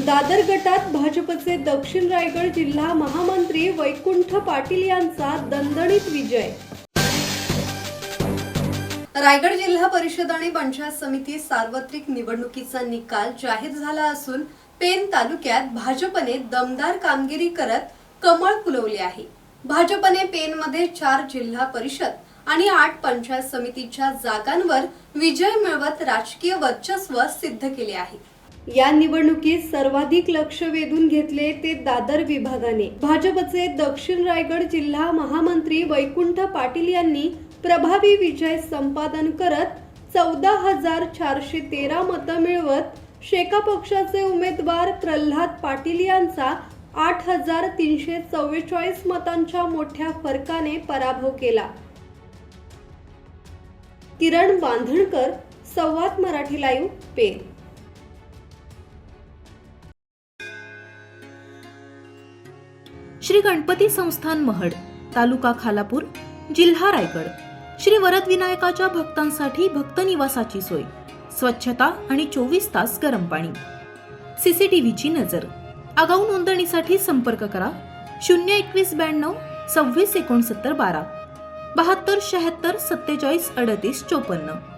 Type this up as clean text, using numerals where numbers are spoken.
दादर गटात भाजपचे दक्षिण रायगड जिल्हा महामंत्री वैकुंठ पाटील यांचा दणदणीत विजय। रायगड जिल्हा परिषद आणि पंचायत समिती सार्वत्रिक निवडणुकीचा निकाल जाहीर झाला असून पेन तालुक्यात भाजपने दमदार कामगिरी करत कमळ फुलवले आहे। भाजपने पेनमध्ये 4 जिल्हा परिषद आणि 8 पंचायत समितीच्या जागांवर विजय मिळवत राजकीय वर्चस्व सिद्ध केले आहे। या निवडणुकीत सर्वाधिक लक्ष वेधून घेतले ते दादर विभागाने। भाजपचे दक्षिण रायगड जिल्हा महामंत्री वैकुंठ पाटील यांनी प्रभावी विजय संपादन करत 14,413 मतं मिळवत शेका पक्षाचे उमेदवार प्रल्हाद पाटील यांचा 8,344 मतांच्या मोठ्या फरकाने पराभव केला। किरण बांधणकर, संवाद मराठी लाईव्ह, पेन। श्री गणपती संस्थान महड, तालुका खालापूर, जिल्हा रायगड। श्री वरद विनायकाच्या भक्तांसाठी भक्त निवासाची सोय, स्वच्छता आणि 24 तास गरम पाणी, सीसीटीव्हीची नजर। आगाऊ नोंदणीसाठी संपर्क करा 02192 26 69 12 72 76 47 38 54।